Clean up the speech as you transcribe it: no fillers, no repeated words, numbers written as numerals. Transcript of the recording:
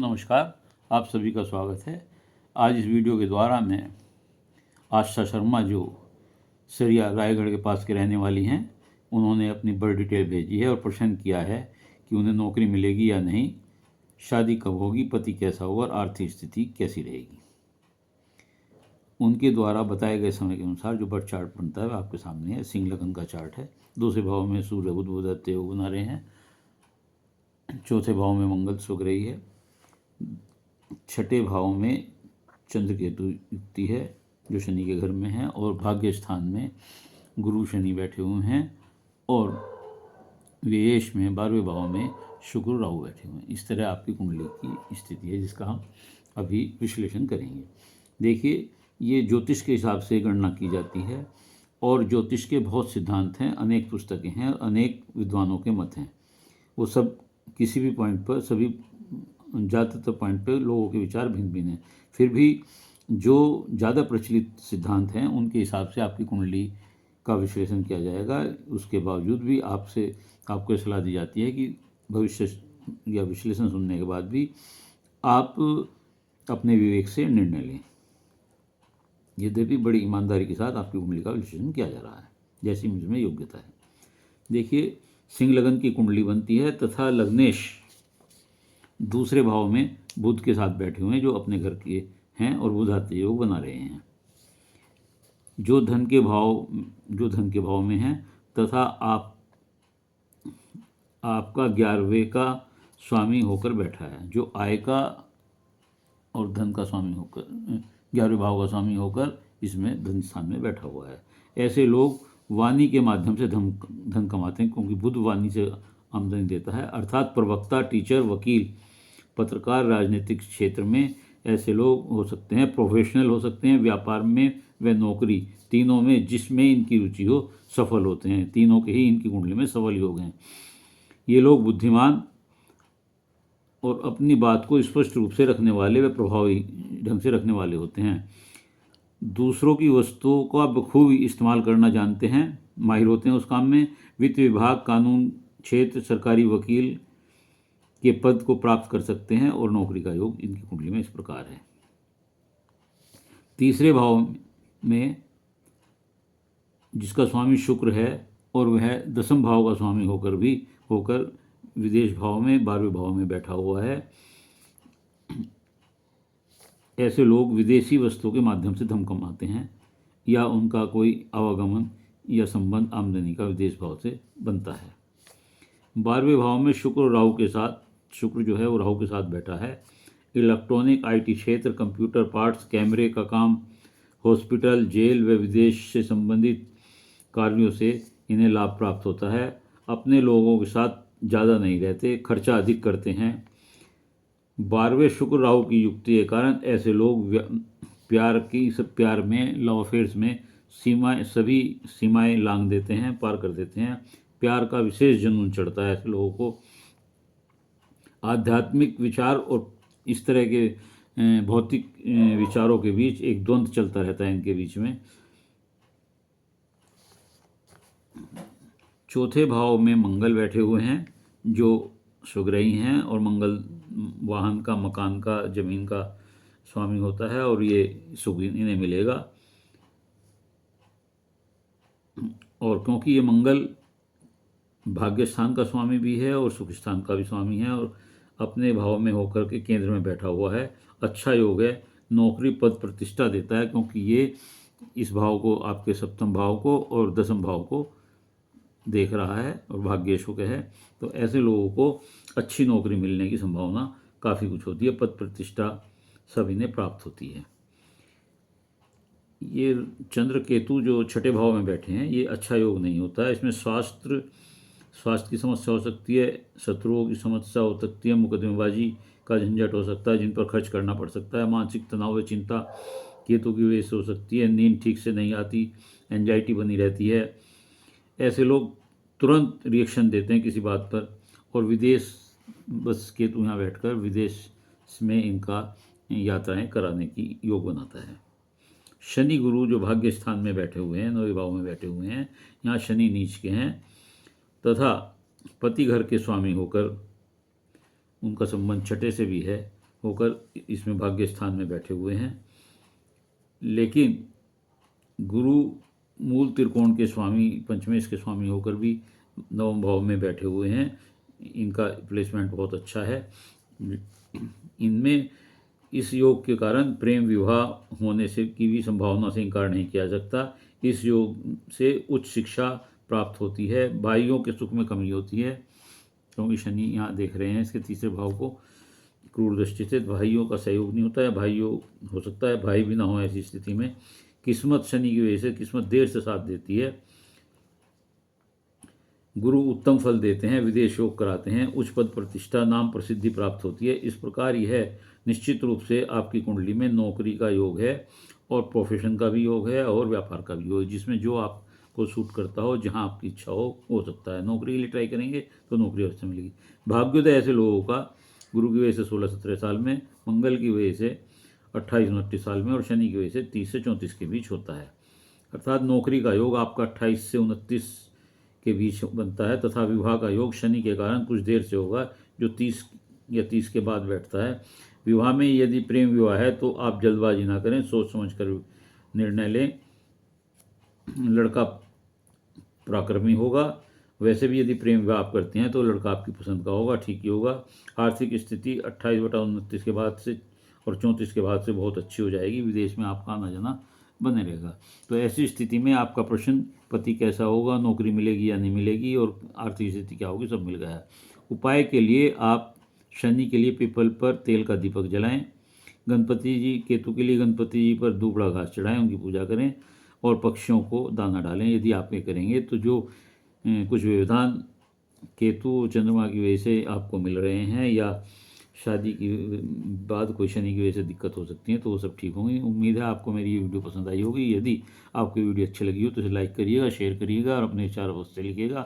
नमस्कार, आप सभी का स्वागत है। आज इस वीडियो के द्वारा मैं आशा शर्मा, जो सरिया रायगढ़ के पास के रहने वाली हैं, उन्होंने अपनी बर्थ डिटेल भेजी है और प्रश्न किया है कि उन्हें नौकरी मिलेगी या नहीं, शादी कब होगी, पति कैसा होगा और आर्थिक स्थिति कैसी रहेगी। उनके द्वारा बताए गए समय के अनुसार जो बर्थ चार्ट बनता है वह आपके सामने है। सिंह लगन का चार्ट है। दूसरे भाव में सूर्य बुध बुधत्व योग बना रहे हैं। चौथे भाव में मंगल सुख रही है। छठे भाव में चंद्र केतु युक्ति है जो शनि के घर में है, और भाग्य स्थान में गुरु शनि बैठे हुए हैं, और व्ययेश में 12वें भाव में शुक्र राहु बैठे हुए हैं। इस तरह आपकी कुंडली की स्थिति है जिसका हम अभी विश्लेषण करेंगे। देखिए, ये ज्योतिष के हिसाब से गणना की जाती है, और ज्योतिष के बहुत सिद्धांत हैं, अनेक पुस्तकें हैं, अनेक विद्वानों के मत हैं। वो सब किसी भी पॉइंट पर, सभी ज़्यादातर पॉइंट पर लोगों के विचार भिन्न भिन्न हैं। फिर भी जो ज़्यादा प्रचलित सिद्धांत हैं उनके हिसाब से आपकी कुंडली का विश्लेषण किया जाएगा। उसके बावजूद भी आपको सलाह दी जाती है कि भविष्य या विश्लेषण सुनने के बाद भी आप अपने विवेक से निर्णय लें। यद्यपि बड़ी ईमानदारी के साथ आपकी कुंडली का विश्लेषण किया जा रहा है जैसी मुझ में योग्यता है। देखिए, सिंह लगन की कुंडली बनती है तथा लग्नेश दूसरे भाव में बुध के साथ बैठे हुए हैं जो अपने घर के हैं और बुधात्य योग बना रहे हैं, जो धन के भाव में हैं, तथा आपका 11वें का स्वामी होकर बैठा है, जो आय का और धन का स्वामी होकर 11वें भाव का स्वामी होकर इसमें धन स्थान में बैठा हुआ है। ऐसे लोग वाणी के माध्यम से धन कमाते हैं, क्योंकि बुध वाणी से आमदनी देता है। अर्थात प्रवक्ता, टीचर, वकील, पत्रकार, राजनीतिक क्षेत्र में ऐसे लोग हो सकते हैं। प्रोफेशनल हो सकते हैं, व्यापार में व नौकरी, तीनों में जिसमें इनकी रुचि हो सफल होते हैं। तीनों के ही इनकी कुंडली में सफल योग हैं। ये लोग बुद्धिमान और अपनी बात को स्पष्ट रूप से रखने वाले व प्रभावी ढंग से रखने वाले होते हैं। दूसरों की वस्तुओं का बखूबी इस्तेमाल करना जानते हैं, माहिर होते हैं उस काम में। वित्त विभाग, कानून क्षेत्र, सरकारी वकील के पद को प्राप्त कर सकते हैं, और नौकरी का योग इनकी कुंडली में इस प्रकार है। तीसरे भाव में जिसका स्वामी शुक्र है और वह 10वें भाव का स्वामी होकर विदेश भाव में 12वें भाव में बैठा हुआ है। ऐसे लोग विदेशी वस्तुओं के माध्यम से धन कमाते हैं, या उनका कोई आवागमन या संबंध आमदनी का विदेश भाव से बनता है। 12वें भाव में शुक्र जो है वो राहु के साथ बैठा है। इलेक्ट्रॉनिक, आईटी क्षेत्र, कंप्यूटर पार्ट्स, कैमरे का काम, हॉस्पिटल, जेल व विदेश से संबंधित कार्यों से इन्हें लाभ प्राप्त होता है। अपने लोगों के साथ ज़्यादा नहीं रहते, खर्चा अधिक करते हैं। 12वें शुक्र राहु की युक्ति के कारण ऐसे लोग प्यार में, लव अफेयर्स में सभी सीमाएं लांघ देते हैं, पार कर देते हैं। प्यार का विशेष जुनून चढ़ता है ऐसे लोगों को। आध्यात्मिक विचार और इस तरह के भौतिक विचारों के बीच एक द्वंद्व चलता रहता है इनके बीच में। चौथे भाव में मंगल बैठे हुए हैं जो सुग्रही हैं, और मंगल वाहन का, मकान का, जमीन का स्वामी होता है, और ये सुख इन्हें मिलेगा। और क्योंकि ये मंगल भाग्य स्थान का स्वामी भी है और सुख स्थान का भी स्वामी है, और अपने भाव में होकर के केंद्र में बैठा हुआ है, अच्छा योग है। नौकरी, पद, प्रतिष्ठा देता है, क्योंकि ये इस भाव को, आपके 7वें भाव को और 10वें भाव को देख रहा है, और भाग्य शुभ है। तो ऐसे लोगों को अच्छी नौकरी मिलने की संभावना काफ़ी कुछ होती है। पद प्रतिष्ठा सब इन्हें प्राप्त होती है। ये चंद्र केतु जो छठे भाव में बैठे हैं, ये अच्छा योग नहीं होता है। इसमें स्वास्थ्य की समस्या हो सकती है, शत्रुओं की समस्या हो सकती है, मुकदमेबाजी का झंझट हो सकता है जिन पर खर्च करना पड़ सकता है। मानसिक तनाव व चिंता केतु की वजह से हो सकती है। नींद ठीक से नहीं आती, एंजाइटी बनी रहती है। ऐसे लोग तुरंत रिएक्शन देते हैं किसी बात पर, और विदेश, बस केतु यहाँ बैठकर विदेश में इनका यात्राएं कराने की योग बनाता है। शनि गुरु जो भाग्य स्थान में बैठे हुए हैं, 9वें भाव में बैठे हुए हैं, यहाँ शनि नीच के हैं, तथा पति घर के स्वामी होकर उनका संबंध छठे से भी है, होकर इसमें भाग्य स्थान में बैठे हुए हैं। लेकिन गुरु मूल त्रिकोण के स्वामी, पंचमेश के स्वामी होकर भी नवम भाव में बैठे हुए हैं। इनका प्लेसमेंट बहुत अच्छा है। इनमें इस योग के कारण प्रेम विवाह होने से की भी संभावना से इनकार नहीं किया सकता। इस योग से उच्च शिक्षा प्राप्त होती है। भाइयों के सुख में कमी होती है, क्योंकि शनि यहाँ देख रहे हैं इसके तीसरे भाव को क्रूर दृष्टि से। भाइयों का सहयोग नहीं होता है, भाइयों हो सकता है भाई भी ना हो। ऐसी स्थिति में किस्मत शनि की वजह से किस्मत देर से साथ देती है। गुरु उत्तम फल देते हैं, विदेश योग कराते हैं, उच्च पद प्रतिष्ठा नाम प्रसिद्धि प्राप्त होती है। इस प्रकार यह निश्चित रूप से आपकी कुंडली में नौकरी का योग है और प्रोफेशन का भी योग है और व्यापार का भी योग है, जिसमें जो आपको सूट करता हो, जहां आपकी इच्छा हो सकता है। नौकरी के लिए ट्राई करेंगे तो नौकरी अवश्य मिलेगी। भाग्योदय ऐसे लोगों का गुरु की वजह से 16-17 साल में, मंगल की वजह से 28-29 साल में और शनि की वजह से 30 से 34 के बीच होता है। अर्थात नौकरी का योग आपका 28 से 29 के बीच बनता है तथा विवाह का योग शनि के कारण कुछ देर से होगा, जो 30 या 30 के बाद बैठता है। विवाह में यदि प्रेम विवाह है तो आप जल्दबाजी ना करें, सोच समझ कर निर्णय लें। लड़का पराक्रमी होगा। वैसे भी यदि प्रेम विवाह आप करते हैं तो लड़का आपकी पसंद का होगा, ठीक ही होगा। आर्थिक स्थिति 28/29 के बाद से और 34 के बाद से बहुत अच्छी हो जाएगी। विदेश में आपका आना जाना बने रहेगा। तो ऐसी स्थिति में आपका प्रश्न पति कैसा होगा, नौकरी मिलेगी या नहीं मिलेगी और आर्थिक स्थिति क्या होगी, सब मिल गया है। उपाय के लिए आप शनि के लिए पीपल पर तेल का दीपक जलाएं। गणपति जी, केतु के लिए गणपति जी पर दूबड़ा घास चढ़ाएं, उनकी पूजा करें और पक्षियों को दाना डालें। यदि आप ये करेंगे तो जो कुछ व्यवधान केतु चंद्रमा की वजह से आपको मिल रहे हैं या शादी की बाद कोई शनि की वजह से दिक्कत हो सकती है, तो वो सब ठीक होंगी। उम्मीद है आपको मेरी ये वीडियो पसंद आई होगी। यदि आपको वीडियो अच्छी लगी हो तो इसे लाइक करिएगा, शेयर करिएगा और अपने विचार अवश्य लिखिएगा।